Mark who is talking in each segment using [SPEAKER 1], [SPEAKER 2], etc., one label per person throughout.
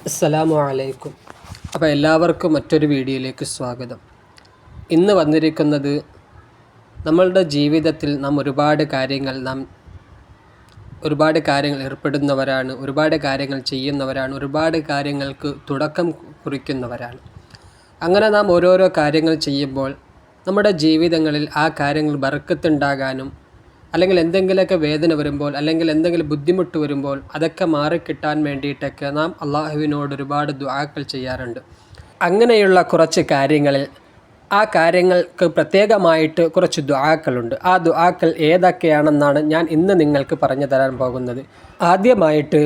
[SPEAKER 1] അസ്സലാമു അലൈക്കും. അപ്പോൾ എല്ലാവർക്കും മറ്റൊരു വീഡിയോയിലേക്ക് സ്വാഗതം. ഇന്ന് വന്നിരിക്കുന്നത് നമ്മളുടെ ജീവിതത്തിൽ ഒരുപാട് കാര്യങ്ങൾ ഏർപ്പെടുന്നവരാണ്, ഒരുപാട് കാര്യങ്ങൾ ചെയ്യുന്നവരാണ്, ഒരുപാട് കാര്യങ്ങൾക്ക് തുടക്കം കുറിക്കുന്നവരാണ്. അങ്ങനെ നാം ഓരോരോ കാര്യങ്ങൾ ചെയ്യുമ്പോൾ നമ്മുടെ ജീവിതങ്ങളിൽ ആ കാര്യങ്ങൾ ബർക്കത്തുണ്ടാകാനും, അല്ലെങ്കിൽ എന്തെങ്കിലുമൊക്കെ വേദന വരുമ്പോൾ, അല്ലെങ്കിൽ എന്തെങ്കിലും ബുദ്ധിമുട്ട് വരുമ്പോൾ അതൊക്കെ മാറിക്കിട്ടാൻ വേണ്ടിയിട്ടൊക്കെ നാം അള്ളാഹുവിനോട് ഒരുപാട് ദുആകൾ ചെയ്യാറുണ്ട്. അങ്ങനെയുള്ള കുറച്ച് കാര്യങ്ങളിൽ ആ കാര്യങ്ങൾക്ക് പ്രത്യേകമായിട്ട് കുറച്ച് ദുആകളുണ്ട്. ആ ദുആകൾ ഏതൊക്കെയാണെന്നാണ് ഞാൻ ഇന്ന് നിങ്ങൾക്ക് പറഞ്ഞു തരാൻ പോകുന്നത്. ആദ്യമായിട്ട്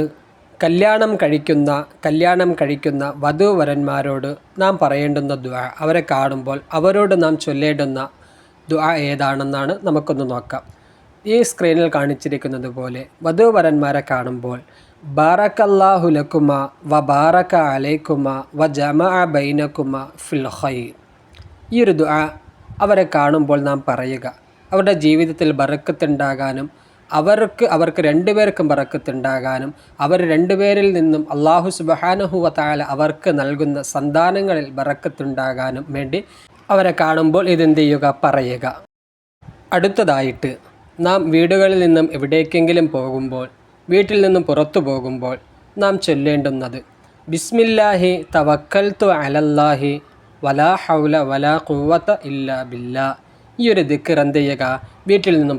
[SPEAKER 1] കല്യാണം കഴിക്കുന്ന വധൂവരന്മാരോട് നാം പറയേണ്ടുന്ന ദുആ, അവരെ കാണുമ്പോൾ അവരോട് നാം ചൊല്ലേണ്ടുന്ന ദുആ ഏതാണെന്നാണ് നമുക്കൊന്ന് നോക്കാം. ഈ സ്ക്രീനിൽ കാണിച്ചിരിക്കുന്നത് പോലെ വധൂവരന്മാരെ കാണുമ്പോൾ ബാറക്കല്ലാഹു ലക്കുമ വ ബാറക അലൈക്കുമ വ ജമഅ ബൈനക്കുമ ഫിൽ ഖൈർ. ഈ ഒരു ദുആ അവരെ കാണുമ്പോൾ നാം പറയുക. അവരുടെ ജീവിതത്തിൽ ബറക്കത്തുണ്ടാകാനും അവർക്ക് രണ്ടുപേർക്കും ബറക്കത്തുണ്ടാകാനും അവർ രണ്ടുപേരിൽ നിന്നും അല്ലാഹു സുബ്ഹാനഹു വ തആല അവർക്ക് നൽകുന്ന സന്താനങ്ങളിൽ ബറക്കത്തുണ്ടാകാനും വേണ്ടി അവരെ കാണുമ്പോൾ ഇതെന്ത് ചെയ്യുക, പറയുക. അടുത്തതായിട്ട് നാം വീടുകളിൽ നിന്നും എവിടേക്കെങ്കിലും പോകുമ്പോൾ, വീട്ടിൽ നിന്നും പുറത്തു പോകുമ്പോൾ നാം ചൊല്ലേണ്ടുന്നത് ബിസ്മില്ലാഹി തവക്കൽതു അലല്ലാഹി വലാ ഹൗല വലാ ഖുവത ഇല്ലാ ബില്ലാ. ഈ ഒരു ദിക്ർ എന്ത് ചെയ്യുക, വീട്ടിൽ നിന്നും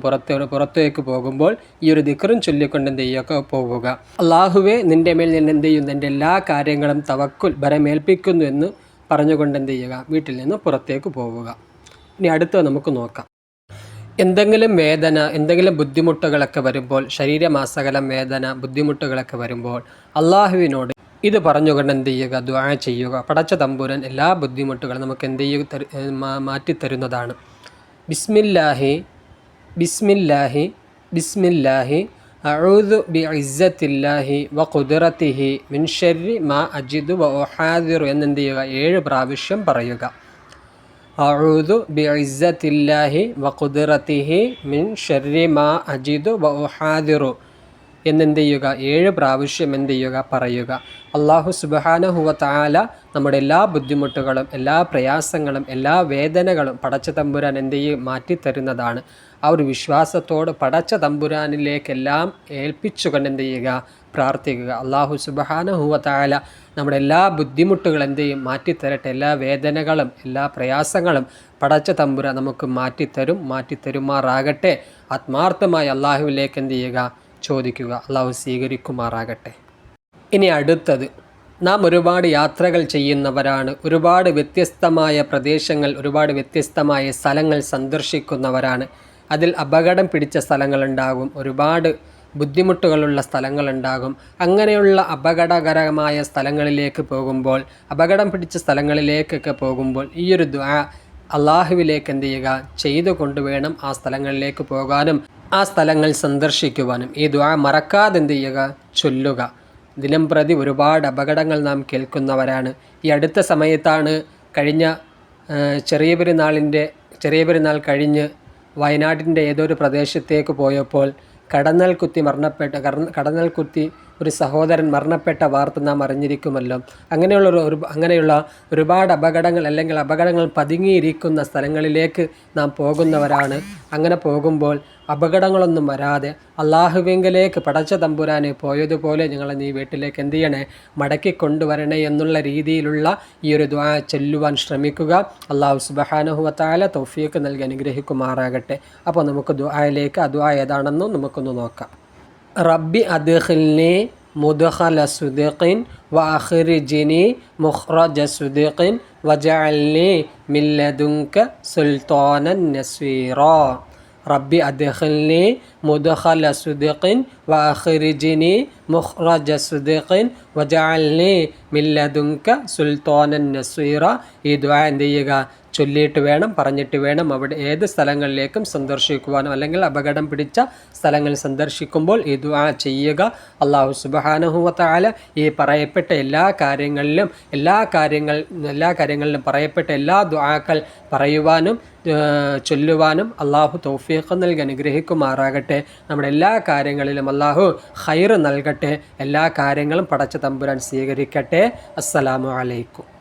[SPEAKER 1] പുറത്തേക്ക് പോകുമ്പോൾ ഈ ഒരു ദിക്റും ചൊല്ലിക്കൊണ്ട് എന്ത് ചെയ്യുക, പോവുക. അള്ളാഹുവേ, നിൻ്റെ മേൽ ഞാൻ എന്ത് ചെയ്യുന്നു, എൻ്റെ എല്ലാ കാര്യങ്ങളും തവക്കുൽ ഭരമേൽപ്പിക്കുന്നു എന്ന് പറഞ്ഞുകൊണ്ട് എന്ത് ചെയ്യുക, വീട്ടിൽ നിന്ന് പുറത്തേക്ക് പോവുക. ഇനി അടുത്തത് നമുക്ക് നോക്കാം. എന്തെങ്കിലും വേദന, എന്തെങ്കിലും ബുദ്ധിമുട്ടുകളൊക്കെ വരുമ്പോൾ, ശരീരമാസകലം വേദന ബുദ്ധിമുട്ടുകളൊക്കെ വരുമ്പോൾ അള്ളാഹുവിനോട് ഇത് പറഞ്ഞുകൊണ്ട് എന്ത് ചെയ്യുക, ദുആ ചെയ്യുക. പടച്ച തമ്പുരാൻ എല്ലാ ബുദ്ധിമുട്ടുകളും നമുക്ക് എന്ത് ചെയ്യുക, മാറ്റിത്തരുന്നതാണ്. ബിസ്മില്ലാഹി ബിസ്മില്ലാഹി ബിസ്മില്ലാഹി അഊദു ബിഇസ്സത്തില്ലാഹി വ ഖുദ്റതിഹി മിൻ ശർരി മാ അജിദു വ ഉഹാദിറു എന്നെന്ത് ചെയ്യുക, 7 പ്രാവശ്യം പറയുക. അഊദു ബിഇസ്സത്തില്ലാഹി വ ഖുദ്റതിഹി മിൻ ശർരി മാ അജിദു വ ഉഹാദിറു എന്നെന്ത് ചെയ്യുക, 7 പ്രാവശ്യം എന്ത് ചെയ്യുക, പറയുക. അല്ലാഹു സുബ്ഹാനഹു വ തആല നമ്മുടെ എല്ലാ ബുദ്ധിമുട്ടുകളും, എല്ലാ പ്രയാസങ്ങളും, എല്ലാ വേദനകളും പടച്ച തമ്പുരാൻ എന്ത് ചെയ്യും, മാറ്റിത്തരുന്നതാണ്. ആ ഒരു വിശ്വാസത്തോട് പടച്ച തമ്പുരാനിലേക്കെല്ലാം ഏൽപ്പിച്ചുകൊണ്ട് എന്ത് ചെയ്യുക, പ്രാർത്ഥിക്കുക. അല്ലാഹു സുബ്ഹാനഹു വ തആല നമ്മുടെ എല്ലാ ബുദ്ധിമുട്ടുകളും എന്ത് ചെയ്യും, മാറ്റിത്തരട്ടെ. എല്ലാ വേദനകളും, എല്ലാ പ്രയാസങ്ങളും പടച്ച തമ്പുരാൻ നമുക്ക് മാറ്റിത്തരുമാറാകട്ടെ. ആത്മാർത്ഥമായി അള്ളാഹുവിലേക്ക് എന്ത് ചെയ്യുക, ചോദിക്കുക. അള്ളാഹു സ്വീകരിക്കുമാറാകട്ടെ. ഇനി അടുത്തത്, നാം ഒരുപാട് യാത്രകൾ ചെയ്യുന്നവരാണ്, ഒരുപാട് വ്യത്യസ്തമായ പ്രദേശങ്ങൾ, ഒരുപാട് വ്യത്യസ്തമായ സ്ഥലങ്ങൾ സന്ദർശിക്കുന്നവരാണ്. അതിൽ അപകടം പിടിച്ച സ്ഥലങ്ങളുണ്ടാകും, ഒരുപാട് ബുദ്ധിമുട്ടുകളുള്ള സ്ഥലങ്ങളുണ്ടാകും. അങ്ങനെയുള്ള അപകടകരമായ സ്ഥലങ്ങളിലേക്ക് പോകുമ്പോൾ, അപകടം പിടിച്ച സ്ഥലങ്ങളിലേക്കൊക്കെ പോകുമ്പോൾ ഈ ഒരു ദുആ അള്ളാഹുവിലേക്ക് എന്ത് ചെയ്യുക, ചെയ്തുകൊണ്ട് വേണം ആ സ്ഥലങ്ങളിലേക്ക് പോകാനും ആ സ്ഥലങ്ങൾ സന്ദർശിക്കുവാനും. ഈ ദുആ മറക്കാതെ എന്ത് ചെയ്യുക, ചൊല്ലുക. ദിനം പ്രതി ഒരുപാട് അപകടങ്ങൾ നാം കേൾക്കുന്നവരാണ്. ഈ അടുത്ത സമയത്താണ് കഴിഞ്ഞ ചെറിയ പെരുന്നാൾ കഴിഞ്ഞ് വയനാട്ടിൻ്റെ ഏതൊരു പ്രദേശത്തേക്ക് പോയപ്പോൾ കടന്നൽ കുത്തി ഒരു സഹോദരൻ മരണപ്പെട്ട വാർത്ത നാം അറിഞ്ഞിരിക്കുമല്ലോ. അങ്ങനെയുള്ള ഒരുപാട് അപകടങ്ങൾ, അല്ലെങ്കിൽ അപകടങ്ങൾ പതുങ്ങിയിരിക്കുന്ന സ്ഥലങ്ങളിലേക്ക് നാം പോകുന്നവരാണ്. അങ്ങനെ പോകുമ്പോൾ അപകടങ്ങളൊന്നും വരാതെ അള്ളാഹുവിങ്കലേക്ക് പടച്ച തമ്പുരാനെ പോയതുപോലെ ഞങ്ങളെ നീ വീട്ടിലേക്ക് എന്ത് ചെയ്യണേ, മടക്കി കൊണ്ടുവരണേ എന്നുള്ള രീതിയിലുള്ള ഈ ഒരു ദുആ ചൊല്ലുവാൻ ശ്രമിക്കുക. അള്ളാഹു സുബ്ഹാനഹു വ തആല തൗഫീഖ് നൽകി അനുഗ്രഹിക്കുമാറാകട്ടെ. അപ്പോൾ നമുക്ക് ദുആയിലേക്ക്, ആ ദുആ ഏതാണെന്നും നമുക്കൊന്ന് നോക്കാം. റബ്ബി അദ്ഖിൽനി മുദ്ഖല സുദ്ഖിൻ വ അഖ്രിജ്നി മുഖ്റജ സുദ്ഖിൻ വജഅൽനി മിൻ ലദുൻക സുൽത്താനൻ നസീറാ. റബ്ബി അദ്ഖിൽനി മുദ്ഖല സുദ്ഖിൻ വ അഖ്രിജ്നി മുഖ്റജ സുദ്ഖിൻ വജഅൽനി മിൻ ലദുൻക സുൽത്താനൻ നസീറാ. ഈ ദുആ എന്ത് ചെയ്യുക, ചൊല്ലിയിട്ട് വേണം, പറഞ്ഞിട്ട് വേണം അവിടെ ഏത് സ്ഥലങ്ങളിലേക്കും സന്ദർശിക്കുവാനും, അല്ലെങ്കിൽ അപകടം പിടിച്ച സ്ഥലങ്ങൾ സന്ദർശിക്കുമ്പോൾ ഈ ദുആ ചെയ്യുക. അല്ലാഹു സുബ്ഹാനഹു വ തആല ഈ പറയപ്പെട്ട എല്ലാ കാര്യങ്ങളിലും പറയപ്പെട്ട എല്ലാ ദുആക്കൾ പറയുവാനും ചൊല്ലുവാനും അള്ളാഹു തൗഫീഖ് നൽകി അനുഗ്രഹിക്കുമാറാകട്ടെ. നമ്മുടെ എല്ലാ കാര്യങ്ങളിലും അള്ളാഹു ഖൈർ നൽകട്ടെ. എല്ലാ കാര്യങ്ങളും പടച്ച തമ്പുരാൻ സ്വീകരിക്കട്ടെ. അസ്സലാമു അലൈക്കും.